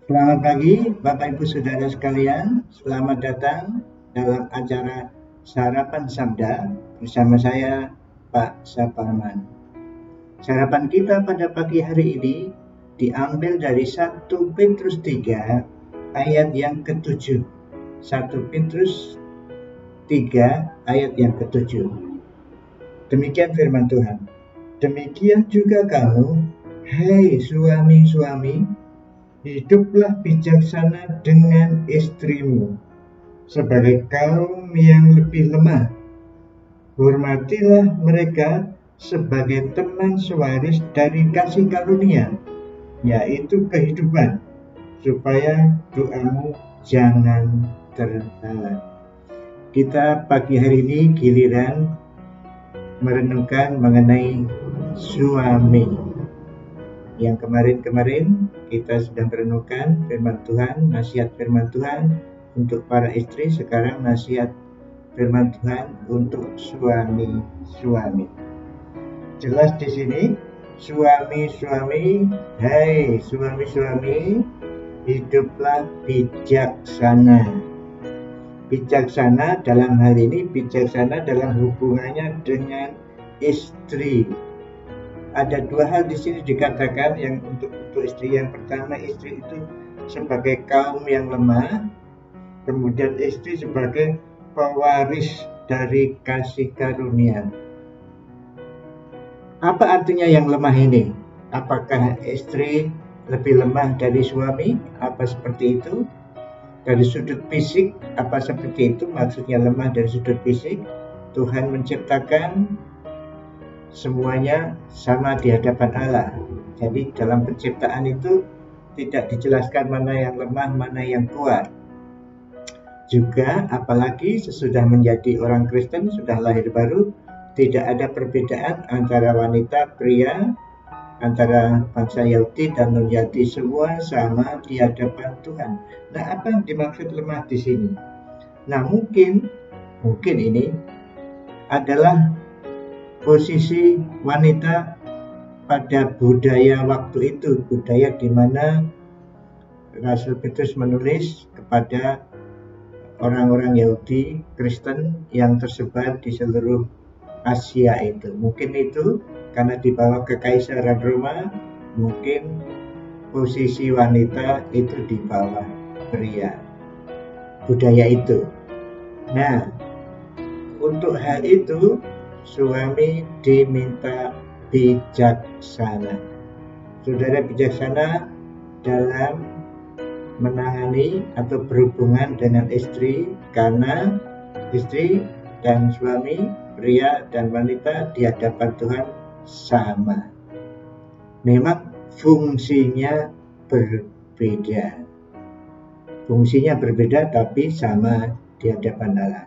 Selamat pagi, Bapak Ibu Saudara sekalian. Selamat datang dalam acara Sarapan Sabda bersama saya, Pak Saparman. Sarapan kita pada pagi hari ini diambil dari 1 Petrus 3 ayat yang ke-7. 1 Petrus 3 ayat yang ke-7. Demikian firman Tuhan. Demikian juga kamu, hai suami-suami, hiduplah bijaksana dengan istrimu sebagai kaum yang lebih lemah. Hormatilah mereka sebagai teman sewaris dari kasih karunia, yaitu kehidupan, supaya doamu jangan terhalang. Kita pagi hari ini giliran merenungkan mengenai suami. Yang kemarin-kemarin kita sudah merenungkan firman Tuhan, nasihat firman Tuhan untuk para istri. Sekarang nasihat firman Tuhan untuk suami-suami. Jelas di sini, suami-suami, hai suami-suami, hiduplah bijaksana. Bijaksana dalam hal ini, bijaksana dalam hubungannya dengan istri. Ada dua hal di sini dikatakan yang untuk istri. Yang pertama, istri itu sebagai kaum yang lemah, kemudian istri sebagai pewaris dari kasih karunia. Apa artinya yang lemah ini? Apakah istri lebih lemah dari suami? Apa seperti itu? Dari sudut fisik, apa seperti itu? Maksudnya lemah dari sudut fisik. Tuhan menciptakan semuanya sama di hadapan Allah. Jadi dalam penciptaan itu tidak dijelaskan mana yang lemah, mana yang kuat. Juga apalagi sesudah menjadi orang Kristen, sudah lahir baru, tidak ada perbedaan antara wanita, pria, antara bangsa Yahudi dan non-Yahudi, semua sama di hadapan Tuhan. Nah, apa yang dimaksud lemah di sini? Nah, mungkin ini adalah posisi wanita pada budaya waktu itu, budaya di mana Rasul Petrus menulis kepada orang-orang Yahudi Kristen yang tersebar di seluruh Asia itu. Mungkin itu karena dibawa ke Kekaisaran Roma, mungkin posisi wanita itu di bawah pria, budaya itu. Nah, untuk hal itu suami diminta bijaksana. Saudara bijaksana dalam menangani atau berhubungan dengan istri, karena istri dan suami, pria dan wanita di hadapan Tuhan sama. Memang fungsinya berbeda. Fungsinya berbeda tapi sama di hadapan Allah.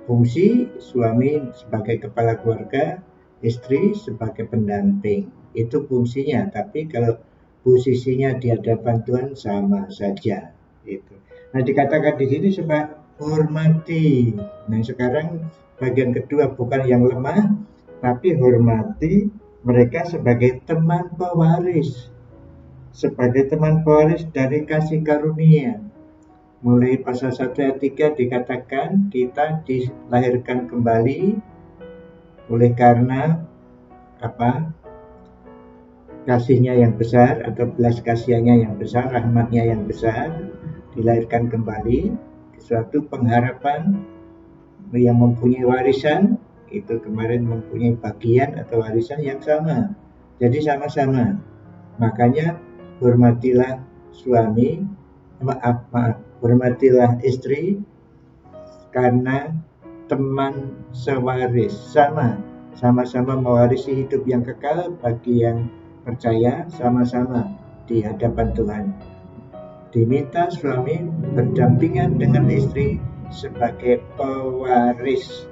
Fungsi suami sebagai kepala keluarga, istri sebagai pendamping. Itu fungsinya, tapi kalau posisinya di hadapan Tuhan sama saja. Itu. Nah, dikatakan di sini supaya hormati. Nah, sekarang bagian kedua, bukan yang lemah, tapi hormati mereka sebagai teman pewaris. Sebagai teman pewaris dari kasih karunia. Mulai pasal 1 ayat 3 dikatakan kita dilahirkan kembali oleh karena kasihnya yang besar atau belas kasihannya yang besar, rahmatnya yang besar, dilahirkan kembali ke suatu pengharapan yang mempunyai warisan. Itu kemarin mempunyai bagian atau warisan yang sama, jadi sama-sama. Makanya hormatilah suami, hormatilah istri karena teman sewaris, sama-sama mewarisi hidup yang kekal bagi yang percaya, sama-sama di hadapan Tuhan. Diminta suami berdampingan dengan istri sebagai pewaris,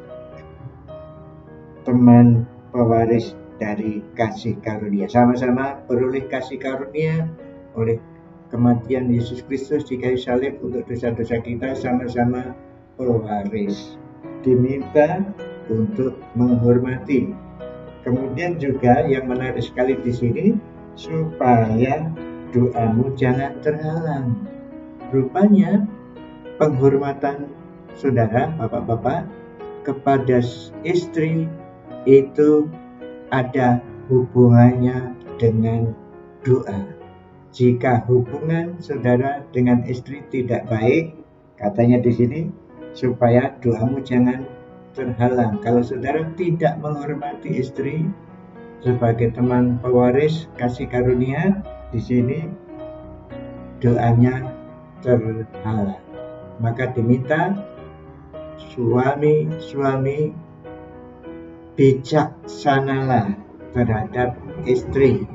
teman pewaris dari kasih karunia. Sama-sama beroleh kasih karunia oleh kematian Yesus Kristus di kayu salib untuk dosa-dosa kita, sama-sama pewaris. Diminta untuk menghormati. Kemudian juga yang menarik sekali di sini, supaya doamu jangan terhalang. Rupanya penghormatan saudara, bapak-bapak, kepada istri itu ada hubungannya dengan doa. Jika hubungan saudara dengan istri tidak baik, katanya di sini, supaya doamu jangan terhalang. Kalau saudara tidak menghormati istri sebagai teman pewaris kasih karunia, di sini doanya terhalang. Maka diminta suami bijaksanalah terhadap istri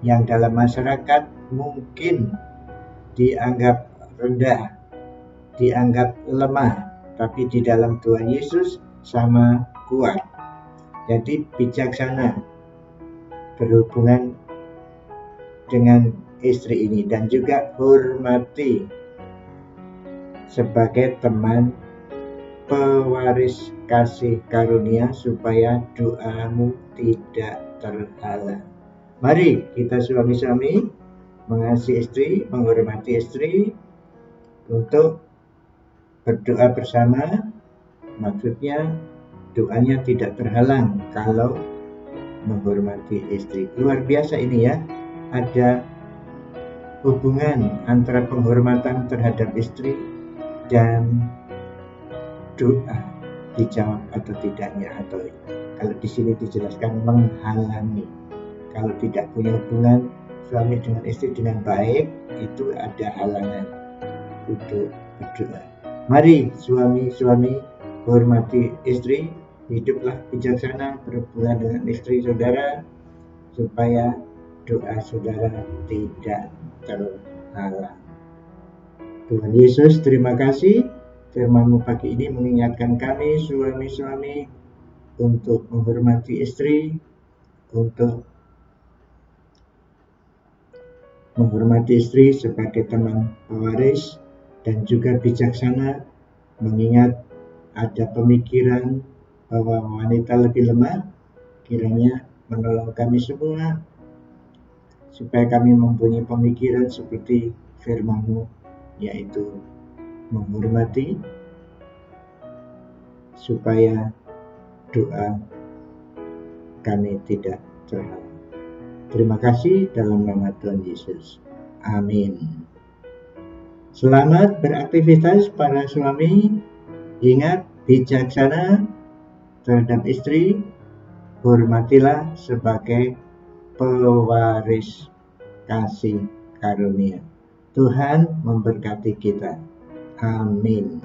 yang dalam masyarakat mungkin dianggap rendah, dianggap lemah, tapi di dalam Tuhan Yesus sama kuat. Jadi bijaksana berhubungan dengan istri ini, dan juga hormati sebagai teman pewaris kasih karunia supaya doamu tidak terhalang. Mari kita suami-suami mengasihi istri, menghormati istri, untuk berdoa bersama. Maksudnya doanya tidak terhalang kalau menghormati istri. Luar biasa ini ya, ada hubungan antara penghormatan terhadap istri dan doa dijawab atau tidaknya, atau kalau di sini dijelaskan menghalangi. Kalau tidak punya hubungan suami dengan istri dengan baik, itu ada halangan untuk berdoa. Mari suami-suami hormati istri, hiduplah bijaksana berhubungan dengan istri saudara, supaya doa saudara tidak terhalang. Tuhan Yesus, terima kasih. Firman-Mu pagi ini mengingatkan kami suami-suami untuk menghormati istri, untuk menghormati istri sebagai teman pewaris, dan juga bijaksana, mengingat ada pemikiran bahwa wanita lebih lemah. Kiranya menolong kami semua supaya kami mempunyai pemikiran seperti firman-Mu, yaitu menghormati, supaya doa kami tidak terhalang. Terima kasih dalam nama Tuhan Yesus. Amin. Selamat beraktivitas para suami. Ingat, bijaksana terhadap istri, hormatilah sebagai pewaris kasih karunia. Tuhan memberkati kita. Amin.